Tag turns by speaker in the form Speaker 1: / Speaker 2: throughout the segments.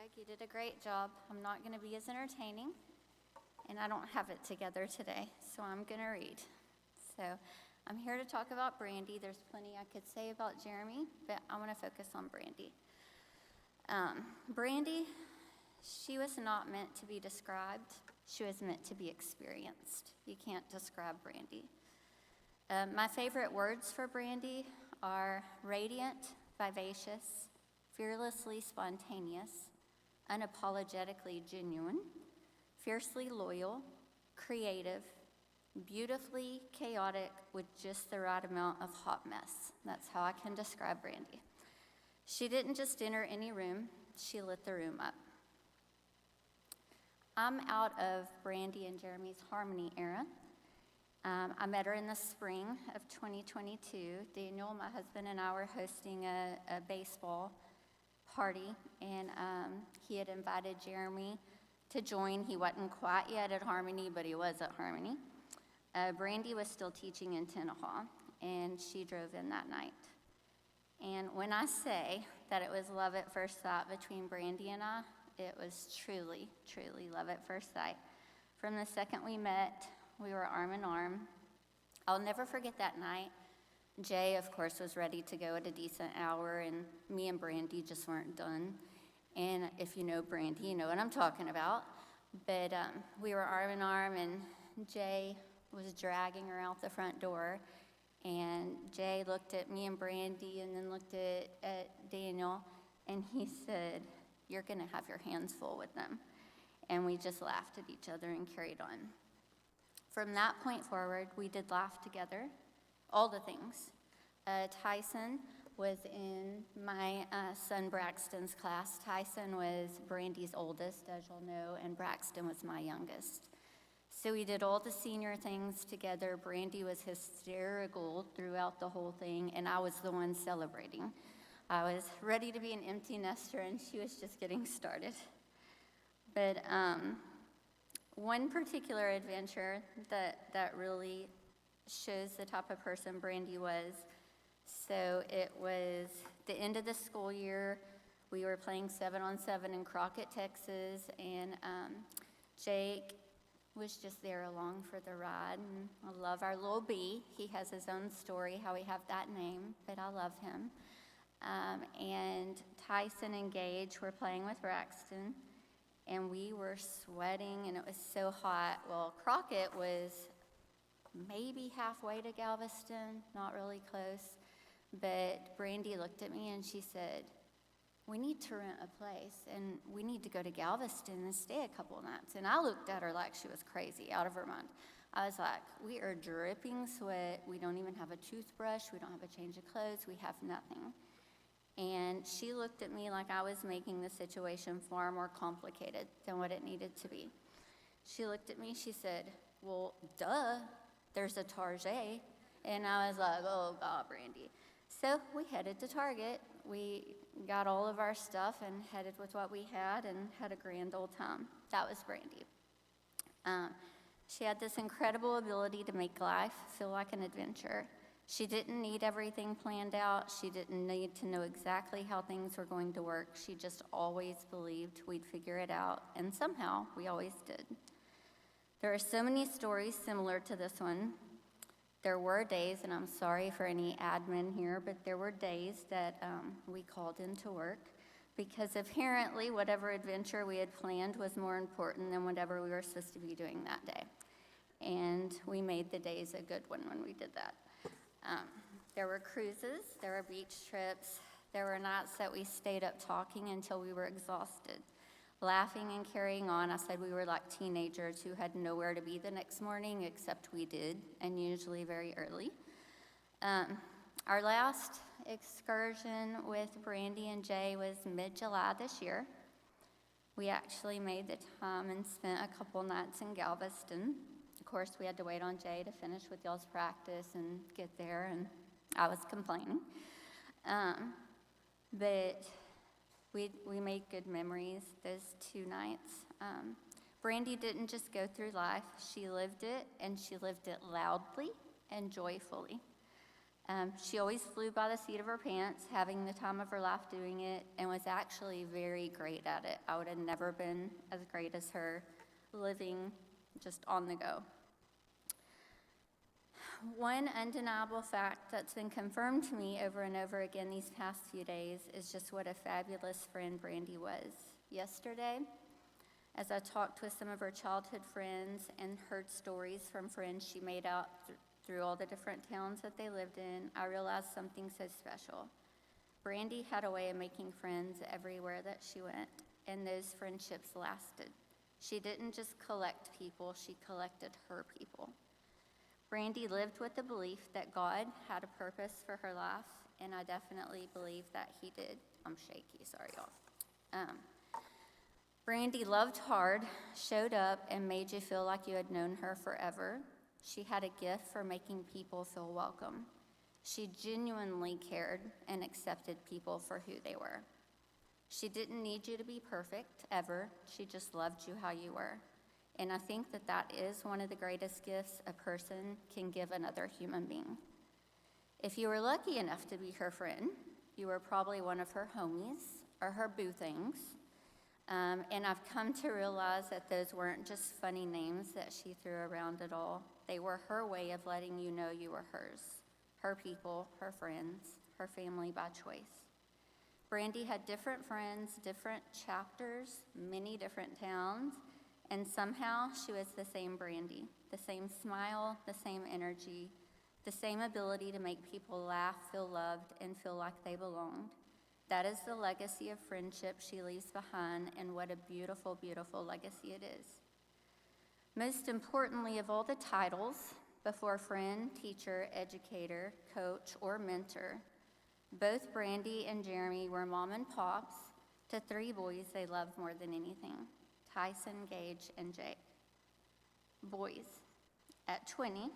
Speaker 1: Greg. You did a great job. I'm not going to be as entertaining, and I don't have it together today, so I'm going to read. So I'm here to talk about Brandy. There's plenty I could say about Jeremy, but I want to focus on Brandy. Brandy, she was not meant to be described. She was meant to be experienced. You can't describe Brandy. My favorite words for Brandy are radiant, vivacious, fearlessly spontaneous, unapologetically genuine, fiercely loyal, creative, beautifully chaotic with just the right amount of hot mess. That's how I can describe Brandy. She didn't just enter any room, she lit the room up. I'm out of Brandy and Jeremy's Harmony era. I met her in the spring of 2022. Daniel, my husband, and I were hosting a baseball party, and he had invited Jeremy to join. He wasn't quite yet at Harmony, but he was at Harmony. Brandy was still teaching in Tenaha, and she drove in that night. And when I say that it was love at first sight between Brandy and I, it was truly, truly love at first sight. From the second we met, we were arm in arm. I'll never forget that night. Jay, of course, was ready to go at a decent hour, and me and Brandy just weren't done. And if you know Brandy, you know what I'm talking about. But we were arm in arm, and Jay was dragging her out the front door. And Jay looked at me and Brandy and then looked at Daniel, and he said, "You're going to have your hands full with them." And we just laughed at each other and carried on. From that point forward, we did laugh together, all the things. Tyson was in my son Braxton's class. Tyson was Brandy's oldest, as you'll know, and Braxton was my youngest. So we did all the senior things together. Brandy was hysterical throughout the whole thing, and I was the one celebrating. I was ready to be an empty nester, and she was just getting started. But one particular adventure that really shows the type of person Brandy was, so it was the end of the school year. We were playing 7-on-7 in Crockett, Texas, and Jake was just there along for the ride. And I love our little B. He has his own story, how we have that name, but I love him. And Tyson and Gage were playing with Braxton, and we were sweating, and it was so hot. Well, Crockett was maybe halfway to Galveston, not really close, but Brandy looked at me and she said, "We need to rent a place, and we need to go to Galveston and stay a couple nights." And I looked at her like she was crazy, out of her mind. I was like, "We are dripping sweat. We don't even have a toothbrush. We don't have a change of clothes. We have nothing." And she looked at me like I was making the situation far more complicated than what it needed to be. She looked at me, she said, "Well, duh, there's a Target." And I was like, "Oh, God, Brandy." So we headed to Target. We got all of our stuff and headed with what we had and had a grand old time. That was Brandy. She had this incredible ability to make life feel like an adventure. She didn't need everything planned out. She didn't need to know exactly how things were going to work. She just always believed we'd figure it out, and somehow we always did. There are so many stories similar to this one. There were days, and I'm sorry for any admin here, but there were days that we called into work because apparently whatever adventure we had planned was more important than whatever we were supposed to be doing that day. And we made the days a good one when we did that. There were cruises, there were beach trips, there were nights that we stayed up talking until we were exhausted, laughing and carrying on. I said we were like teenagers who had nowhere to be the next morning, except we did, and usually very early. Our last excursion with Brandy and Jay was mid-July this year. We actually made the time and spent a couple nights in Galveston. Of course, we had to wait on Jay to finish with y'all's practice and get there, and I was complaining. But we made good memories those 2 nights. Brandy didn't just go through life, she lived it, and she lived it loudly and joyfully. She always flew by the seat of her pants, having the time of her life doing it, and was actually very great at it. I would have never been as great as her, living just on the go. One undeniable fact that's been confirmed to me over and over again these past few days is just what a fabulous friend Brandy was. Yesterday, as I talked with some of her childhood friends and heard stories from friends she made out through all the different towns that they lived in, I realized something so special. Brandy had a way of making friends everywhere that she went, and those friendships lasted. She didn't just collect people, she collected her people. Brandy lived with the belief that God had a purpose for her life, and I definitely believe that he did. I'm shaky, sorry y'all. Brandy loved hard, showed up, and made you feel like you had known her forever. She had a gift for making people feel welcome. She genuinely cared and accepted people for who they were. She didn't need you to be perfect, ever. She just loved you how you were. And I think that that is one of the greatest gifts a person can give another human being. If you were lucky enough to be her friend, you were probably one of her homies or her boo things. And I've come to realize that those weren't just funny names that she threw around at all. They were her way of letting you know you were hers, her people, her friends, her family by choice. Brandy had different friends, different chapters, many different towns, and somehow she was the same Brandy, the same smile, the same energy, the same ability to make people laugh, feel loved, and feel like they belonged. That is the legacy of friendship she leaves behind, and what a beautiful, beautiful legacy it is. Most importantly of all the titles, before friend, teacher, educator, coach, or mentor, both Brandy and Jeremy were mom and pops to 3 boys they loved more than anything: Tyson, Gage, and Jake. Boys, at 20,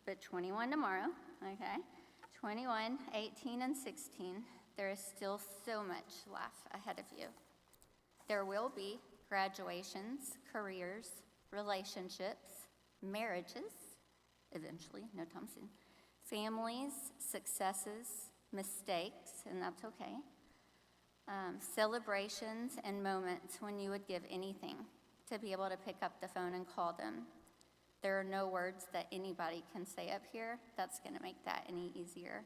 Speaker 1: but 21 tomorrow, okay? 21, 18, and 16, there is still so much life ahead of you. There will be graduations, careers, relationships, marriages, eventually, no time soon, families, successes, mistakes, and that's okay, celebrations and moments when you would give anything to be able to pick up the phone and call them. There are no words that anybody can say up here that's going to make that any easier.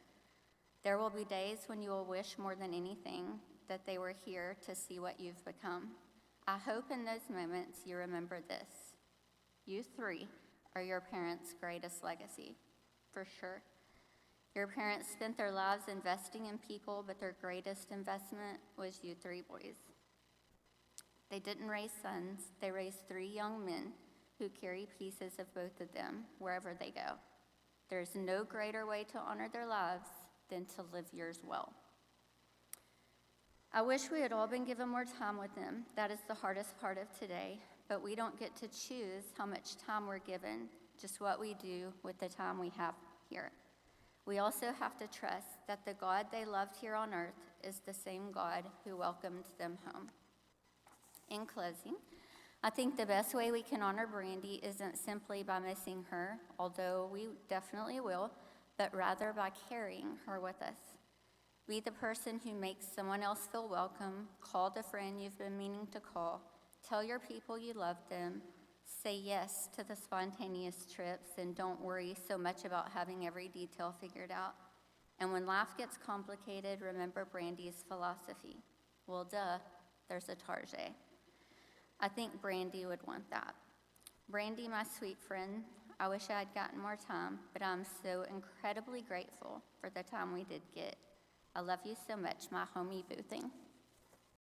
Speaker 1: There will be days when you will wish more than anything that they were here to see what you've become. I hope in those moments you remember this: you 3 are your parents' greatest legacy, for sure. Your parents spent their lives investing in people, but their greatest investment was you 3 boys. They didn't raise sons, they raised 3 young men who carry pieces of both of them wherever they go. There's no greater way to honor their lives than to live yours well. I wish we had all been given more time with them. That is the hardest part of today, but we don't get to choose how much time we're given, just what we do with the time we have here. We also have to trust that the God they loved here on earth is the same God who welcomed them home. In closing, I think the best way we can honor Brandy isn't simply by missing her, although we definitely will, but rather by carrying her with us. Be the person who makes someone else feel welcome. Call the friend you've been meaning to call. Tell your people you love them. Say yes to the spontaneous trips, and don't worry so much about having every detail figured out. And when life gets complicated, remember Brandy's philosophy. Well, duh, there's a Tarjay. I think Brandy would want that. Brandy, my sweet friend, I wish I had gotten more time, but I'm so incredibly grateful for the time we did get. I love you so much, my homie boo thing.